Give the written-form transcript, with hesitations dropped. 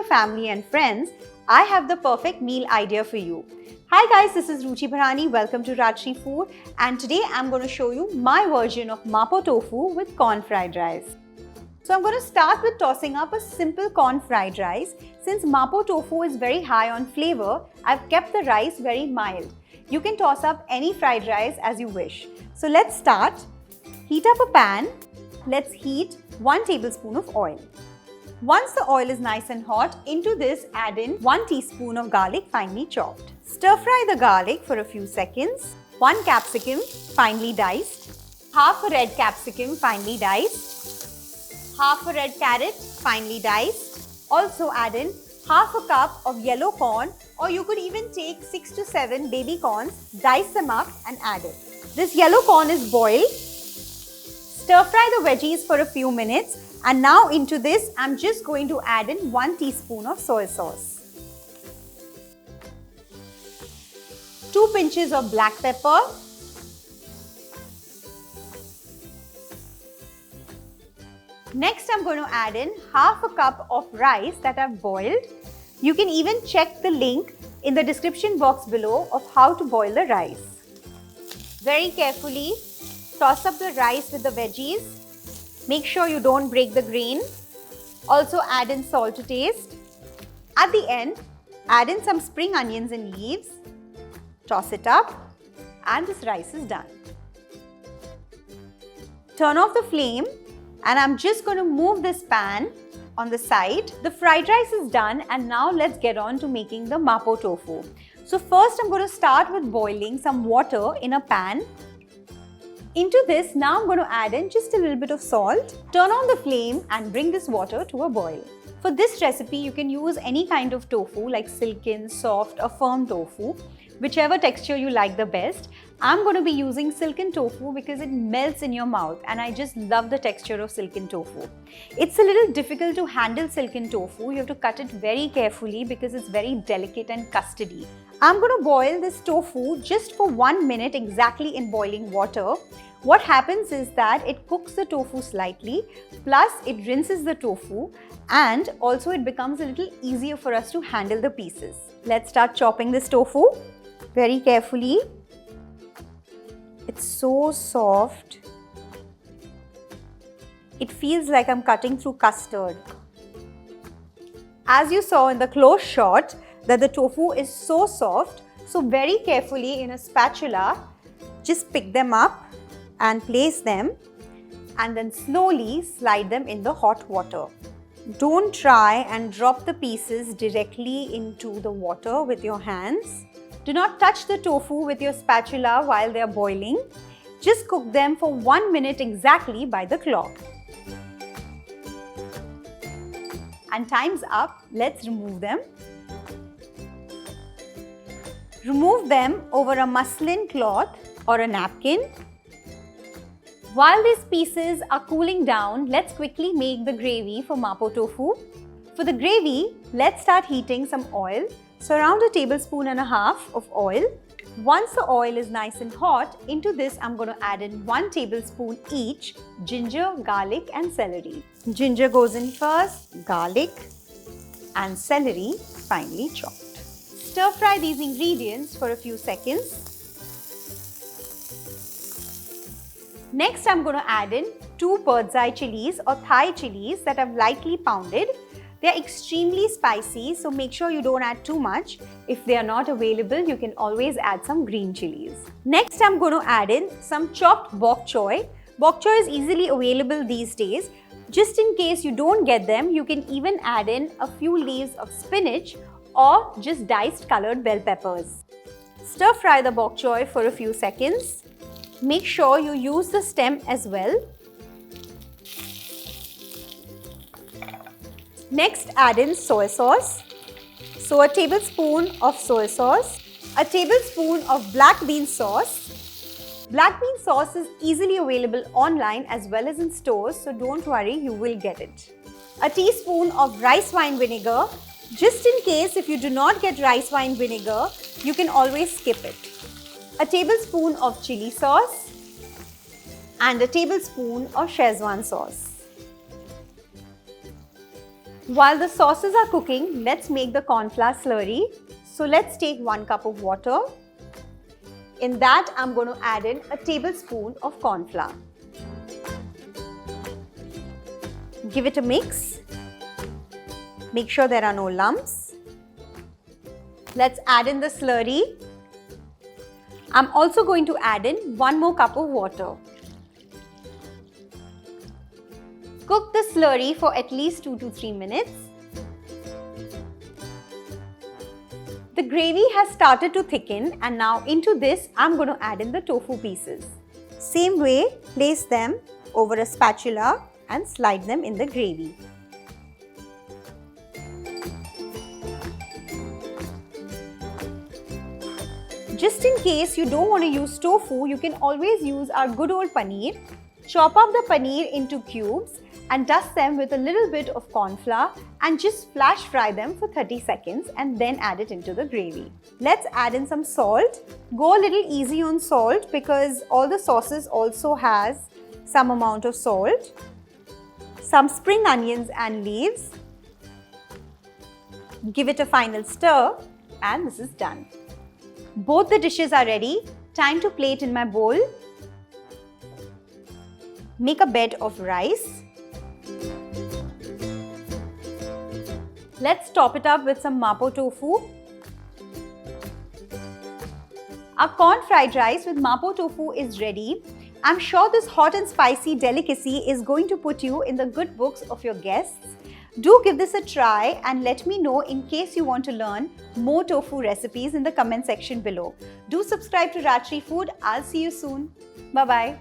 family and friends, I have the perfect meal idea for you. Hi guys, this is Ruchi Bharani. Welcome to Rajshri Food, and today I'm going to show you my version of Mapo Tofu with corn fried rice. So I'm going to start with tossing up a simple corn fried rice. Since Mapo Tofu is very high on flavor, I've kept the rice very mild. You can toss up any fried rice as you wish. So let's start. Heat up a pan. Let's heat 1 tablespoon of oil. Once the oil is nice and hot, into this add in 1 teaspoon of garlic finely chopped. Stir fry the garlic for a few seconds. 1 capsicum finely diced. Half a red capsicum finely diced. Half a red carrot finely diced. Also add in half a cup of yellow corn, or you could even take 6 to 7 baby corns, dice them up and add it. This yellow corn is boiled. Stir fry the veggies for a few minutes. And now into this, I'm just going to add in 1 teaspoon of soy sauce, 2 pinches of black pepper, next I'm going to add in half a cup of rice that I've boiled. You can even check the link in the description box below of how to boil the rice. Very carefully toss up the rice with the veggies. Make sure you don't break the grain. Also add in salt to taste. At the end, add in some spring onions and leaves. Toss it up and this rice is done. Turn off the flame and I'm just going to move this pan on the side. The fried rice is done and now let's get on to making the Mapo Tofu. So first I'm going to start with boiling some water in a pan. Into this, now I'm going to add in just a little bit of salt. Turn on the flame and bring this water to a boil. For this recipe, you can use any kind of tofu like silken, soft or firm tofu, whichever texture you like the best. I'm going to be using silken tofu because it melts in your mouth and I just love the texture of silken tofu. It's a little difficult to handle silken tofu. You have to cut it very carefully because it's very delicate and custardy. I'm going to boil this tofu just for 1 minute exactly in boiling water. What happens is that it cooks the tofu slightly, plus it rinses the tofu, and also it becomes a little easier for us to handle the pieces. Let's start chopping this tofu very carefully. It's so soft. It feels like I'm cutting through custard. As you saw in the close shot, that the tofu is so soft, so very carefully in a spatula, just pick them up and place them and then slowly slide them in the hot water. Don't try and drop the pieces directly into the water with your hands. Do not touch the tofu with your spatula while they are boiling. Just cook them for 1 minute exactly by the clock. And time's up. Let's remove them. Remove them over a muslin cloth or a napkin. While these pieces are cooling down, let's quickly make the gravy for Mapo Tofu. For the gravy, let's start heating some oil. So around 1.5 tablespoons of oil. Once the oil is nice and hot, into this I'm going to add in 1 tablespoon each ginger, garlic and celery. Ginger goes in first, garlic and celery finely chopped. Stir fry these ingredients for a few seconds. Next, I'm going to add in 2 bird's eye chilies or Thai chilies that I've lightly pounded. They are extremely spicy, so make sure you don't add too much. If they are not available, you can always add some green chilies. Next, I'm going to add in some chopped bok choy. Bok choy is easily available these days. Just in case you don't get them, you can even add in a few leaves of spinach or just diced colored bell peppers. Stir fry the bok choy for a few seconds. Make sure you use the stem as well. Next, add in soy sauce. So a tablespoon of soy sauce, a tablespoon of black bean sauce. Black bean sauce is easily available online as well as in stores, so don't worry, you will get it. A teaspoon of rice wine vinegar. Just in case if you do not get rice wine vinegar, you can always skip it. A tablespoon of chili sauce and a tablespoon of Szechuan sauce. While the sauces are cooking, let's make the corn flour slurry. So let's take 1 cup of water. In that, I'm going to add in a tablespoon of corn flour. Give it a mix. Make sure there are no lumps. Let's add in the slurry. I'm also going to add in 1 more cup of water. Cook the slurry for at least 2 to 3 minutes. The gravy has started to thicken, and now into this I'm going to add in the tofu pieces. Same way, place them over a spatula and slide them in the gravy. Just in case you don't want to use tofu, you can always use our good old paneer. Chop up the paneer into cubes and dust them with a little bit of corn flour and just flash fry them for 30 seconds and then add it into the gravy. Let's add in some salt. Go a little easy on salt because all the sauces also has some amount of salt. Some spring onions and leaves. Give it a final stir and this is done. Both the dishes are ready. Time to plate in my bowl. Make a bed of rice. Let's top it up with some Mapo Tofu. Our corn fried rice with Mapo Tofu is ready. I'm sure this hot and spicy delicacy is going to put you in the good books of your guests. Do give this a try and let me know in case you want to learn more tofu recipes in the comment section below. Do subscribe to Rajshri Food. I'll see you soon. Bye-bye.